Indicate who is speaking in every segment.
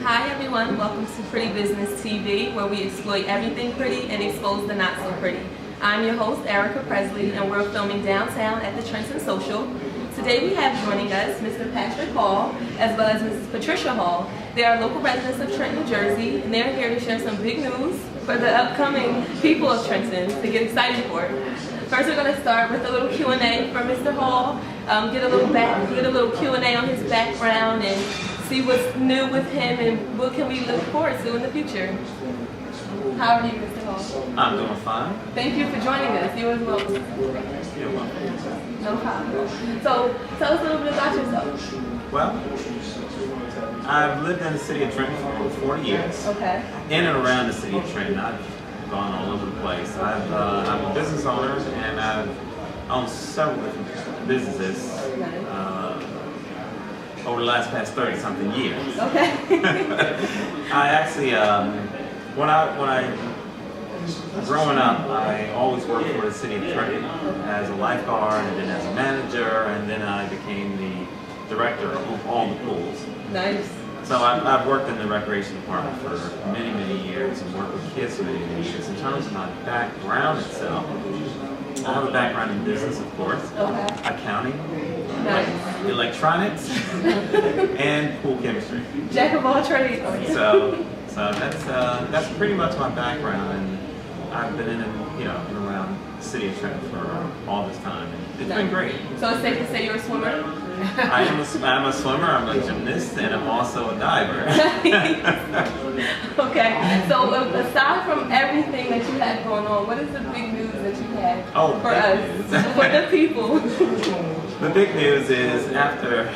Speaker 1: Hi everyone, welcome to Pretty Business TV, where we exploit everything pretty and expose the not so pretty. I'm your host, Ericka Pressley, and we're filming downtown at the Trenton Social. Today we have joining us Mr. Patrick Hall, as well as Mrs. Patricia Hall. They are local residents of Trenton, New Jersey, and they're here to share some big news for the upcoming people of Trenton to get excited for. First, we're going to start with a little Q&A for Mr. Hall, get a little Q&A on his background and see what's new with him and what can we look forward to in the future. How are you, Mr. Hall?
Speaker 2: I'm doing fine.
Speaker 1: Thank you for joining us. You as well.
Speaker 2: You're welcome.
Speaker 1: No problem. So, tell us a little bit about yourself.
Speaker 2: Well, I've lived in the city of Trenton for over 40 years.
Speaker 1: Okay.
Speaker 2: In and around the city of Trenton. I've gone all over the place. I'm a business owner, and I've owned several different businesses over the past 30-something years.
Speaker 1: Okay.
Speaker 2: I actually, growing up, I always worked for the city of Trenton as a lifeguard, and then as a manager, and then I became the director of all the pools.
Speaker 1: Nice.
Speaker 2: So I've worked in the recreation department for many, many years and worked with kids for many, many years. In terms of my background itself, I have a background in business, of course, accounting,
Speaker 1: Nice.
Speaker 2: electronics, and pool chemistry.
Speaker 1: Jack of all trades.
Speaker 2: So that's pretty much my background, and I've been in and around the city of Trenton for all this time, and it's been great.
Speaker 1: So it's safe to say you're a swimmer?
Speaker 2: I'm a swimmer, I'm a gymnast, and I'm also a diver.
Speaker 1: Okay, so aside from everything that you have going on, what is the big news that you have for us, for the people?
Speaker 2: The big news is after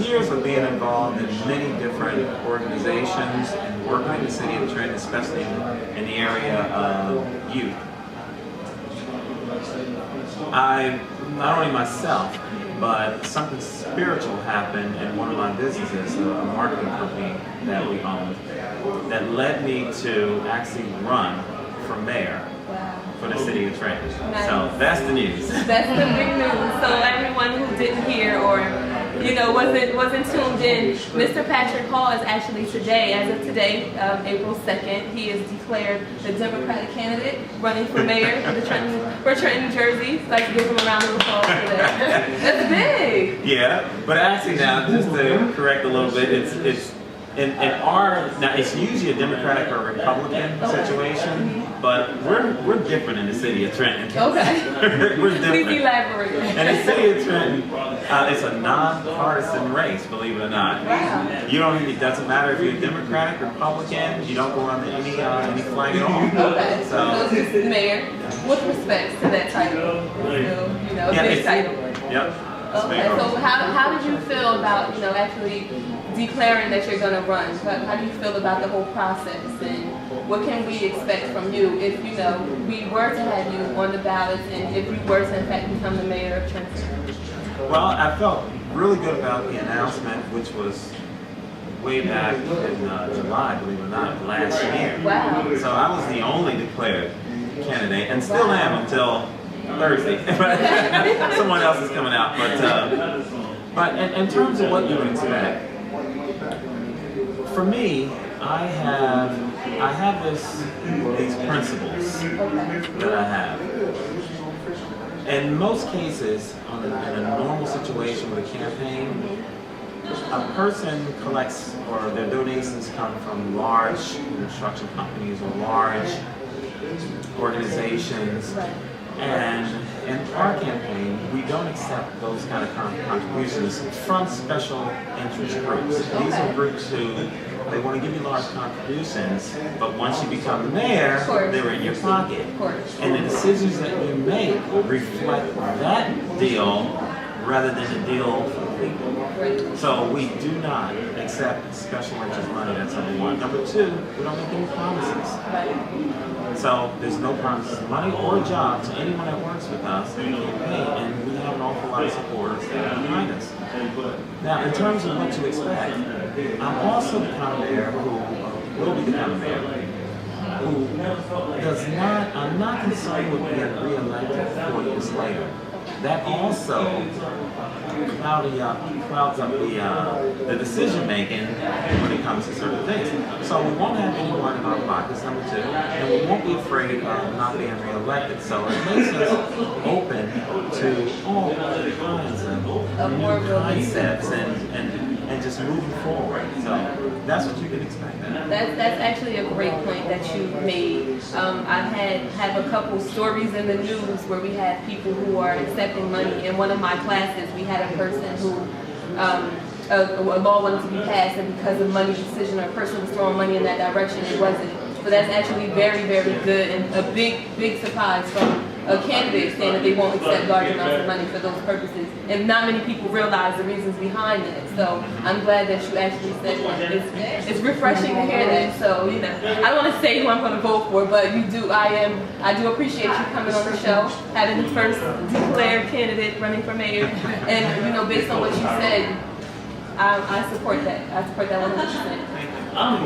Speaker 2: years of being involved in many different organizations and working in the city of Trenton, especially in the area of youth, I, not only myself, but something spiritual happened in one of my businesses, a marketing company that we owned, that led me to actually run for mayor for the city of Trenton. Nice. So that's the news.
Speaker 1: That's the big news. So everyone who didn't hear or wasn't tuned in, Mr. Patrick Hall is actually today, as of today, April 2nd, he is declared the Democratic candidate running for mayor for Trenton, New Jersey. So I'd like to give him a round of applause for that. That's big.
Speaker 2: Yeah, but actually now, just to correct a little bit, it's now it's usually a Democratic or Republican situation, but we're different in the city of Trenton.
Speaker 1: Okay.
Speaker 2: We're different.
Speaker 1: Please elaborate.
Speaker 2: In the city of Trenton, it's a non-partisan race, believe it or not.
Speaker 1: Wow.
Speaker 2: It doesn't matter if you're a Democratic, Republican, you don't go under any flag at all.
Speaker 1: Okay. So it's just mayor with respect to that title. So, big title.
Speaker 2: Yep.
Speaker 1: Okay, so how did you feel about, actually declaring that you're going to run? How do you feel about the whole process, and what can we expect from you if, we were to have you on the ballot and if you were to, in fact, become the mayor of Trenton?
Speaker 2: Well, I felt really good about the announcement, which was way back in July, believe it or not, last year.
Speaker 1: Wow.
Speaker 2: So I was the only declared candidate, and still am until Thursday. Someone else is coming out. But in terms of what you would expect, for me, I have these principles that I have. In most cases, in a normal situation with a campaign, a person collects, or their donations come from large construction companies or large organizations. And in our campaign, we don't accept those kind of contributions from special interest groups. These are groups who, they want to give you large contributions, but once you become the mayor, they're in your pocket. And the decisions that you make reflect that deal rather than the deal for the people. So we do not accept special interest money, that's number one. Number two, we don't make any promises. So there's no promises of money or job to anyone that works with us in the campaign, and we have an awful lot of supporters that are behind us. Now, in terms of what to expect, I'm also the kind of mayor who will be the kind of mayor who I'm not concerned with being re-elected 4 years later. that also clouds up the decision making when it comes to certain things. So we won't have anyone in our pockets, number two, and we won't be afraid of not being reelected. So it makes us open to all kinds of new concepts and just moving forward. So that's what you can expect.
Speaker 1: That's actually a great point that you made. I've have a couple stories in the news where we had people who are accepting money. In one of my classes, we had a person who a law wanted to be passed, and because of money decision, a person was throwing money in that direction. It wasn't. So that's actually very, very good and a big surprise from a candidate saying that they won't accept large amounts of money for those purposes. And not many people realize the reasons behind it. So I'm glad that you actually said that. It's refreshing to hear that. So, you know, I don't want to say who I'm going to vote for, but you do. I do appreciate you coming on the show, having the first declared candidate running for mayor. And, you know, based on what you said, I support that. I support that 100%.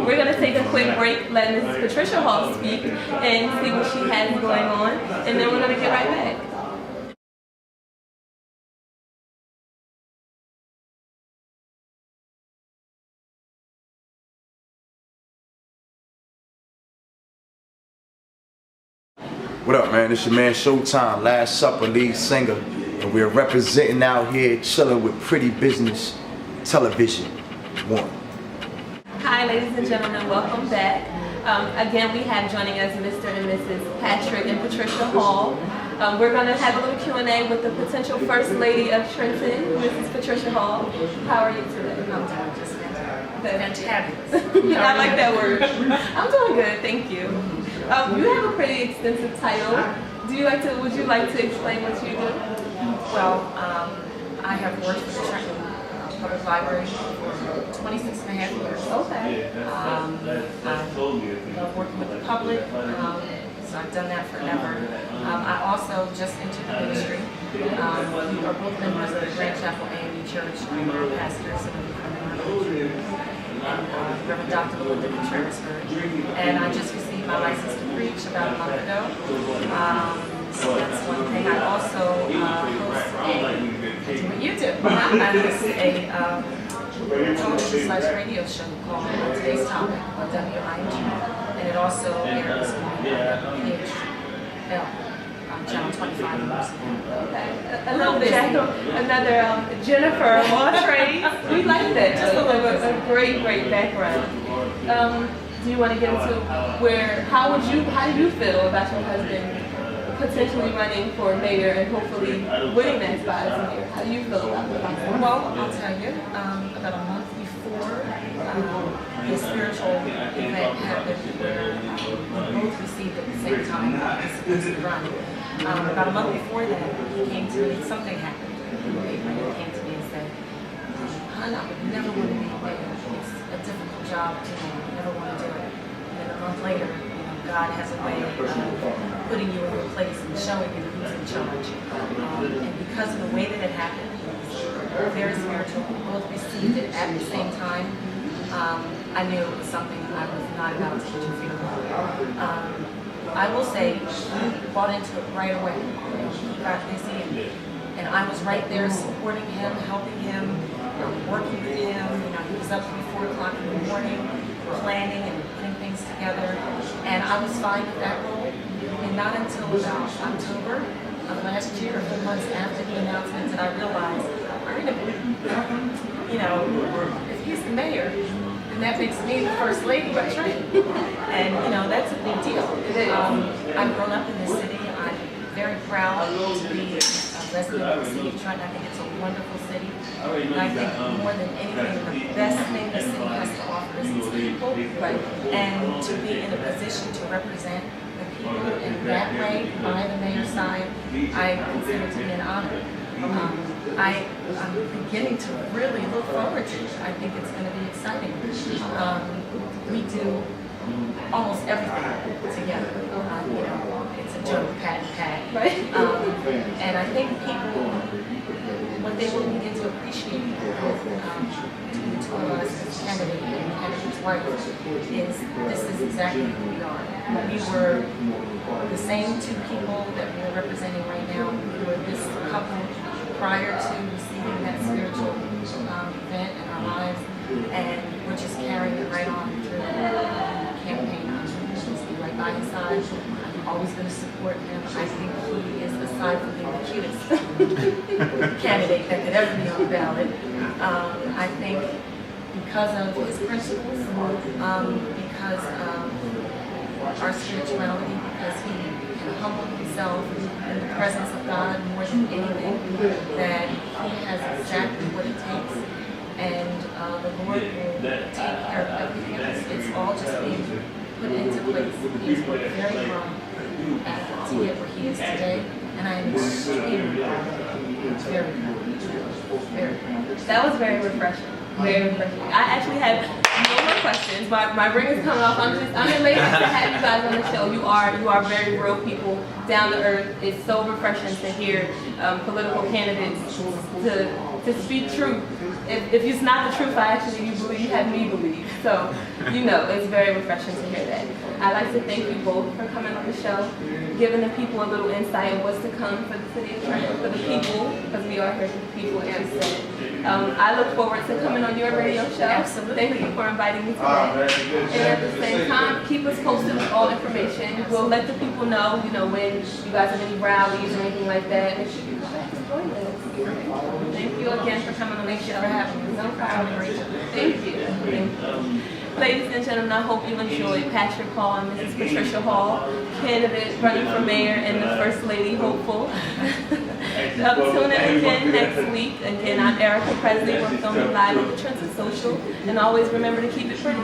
Speaker 1: We're going to take a quick break, let Ms. Patricia Hall speak and see what she has going on, and then we're going to get right back.
Speaker 3: What up, man? It's your man Showtime, Last Supper lead singer, and we're representing out here, chilling with Pretty Business Television 1.
Speaker 1: Hi, ladies and gentlemen, welcome back. Again, we have joining us Mr. and Mrs. Patrick and Patricia Hall. We're going to have a little Q&A with the potential First Lady of Trenton, Mrs. Patricia Hall. How are you today?
Speaker 4: I'm doing just fantabulous.
Speaker 1: I like that word. I'm doing good, thank you. You have a pretty extensive title. Would you like to explain what you do?
Speaker 4: Well, I have worked for the Trenton Public Library for 26 and a half years.
Speaker 1: Okay.
Speaker 4: I love working with the public, so I've done that forever. I also just entered the ministry. We are both members of the Grand Chapel AME Church. I'm our pastors and Reverend Dr. Linda Contreras-Bird. And I just received my license to preach about a month ago. So that's one thing. I also host I do what you do. I host a television/radio show called Today's Topic on WING. And it also airs on PHL, Channel 25 News.
Speaker 1: Okay. A little bit. Another Jennifer of all trades. We like that. Just a great background. Do you want to get into how do you feel about your husband potentially running for mayor and hopefully winning that spot as mayor? How do you feel about the process?
Speaker 4: Well, I'll tell you, about a month before the spiritual event happened where we both received at the same time as a run. About a month before that, he came to me, something happened. He came to me and said, "Hon, I would never want to be mayor. It's a difficult job, I never want to do it." And then a month later, God has a way of putting you in your place and showing you who's in charge. And because of the way that it happened, it was very spiritual. We both received it at the same time. I knew it was something I was not about to interfere with. I will say, he bought into it right away. He got busy, and I was right there supporting him, helping him, working with him. He was up 4 o'clock in the morning, planning and putting things together. And I was fine with that role. And not until about October of last year, a few months after the announcement, did I realize, if he's the mayor, then that makes me the first lady of Trenton. And, that's a big deal. I've grown up in this city. I'm very proud to be a resident of the city of Trenton. I think it's a wonderful city. And I think more than anything, the best thing the city has to offer is its people. And to be in a position to represent the people in that way by the mayor's side, I consider to be an honor. I'm beginning to really look forward to it. I think it's going to be exciting. We do almost everything together. It's a joke, pat.
Speaker 1: Right.
Speaker 4: And I think people, what they will begin to appreciate between the two of us as candidate and candidates wife, is this is exactly who we are. We were the same two people that we are representing right now. We were this couple prior to receiving that spiritual event in our lives, and we're just carrying it right on through the campaign. I'm just be right by his side. I'm always going to support him. I think he is, aside from being the cutest candidate that could ever be on the ballot, I think because of his principles, because of our spirituality, because he can humble himself in the presence of God more than anything, that he has exactly what it takes, and the Lord will take care of everything else. It's all just being put into place. He's worked very hard to get where he is today, and I am extremely proud. Very proud. Very proud.
Speaker 1: That was very refreshing. Very refreshing. I actually have no more questions. My ring is coming off. I'm elated to have you guys on the show. You are very real people, down to earth. It's so refreshing to hear political candidates to speak truth. If it's not the truth, you have me believe. So, it's very refreshing to hear that. I'd like to thank you both for coming on the show, giving the people a little insight of what's to come for the city of Trenton, for the people, because we are here for the people, as you said. I look forward to coming on your radio show.
Speaker 4: Absolutely.
Speaker 1: Thank you for inviting me today. And at the same time, keep us posted with all information. We'll let the people know, when you guys have any rallies or anything like that. Make sure you come back and join us. Thank you again for coming on the show. No problem. Thank you. Ladies and gentlemen, I hope you enjoyed Patrick Hall and Mrs. Patricia Hall, candidate running for mayor and the First Lady hopeful. Tune in again next week. Again, I'm Ericka Pressley. We're filming live at the Trenton Social. And always remember to keep it pretty.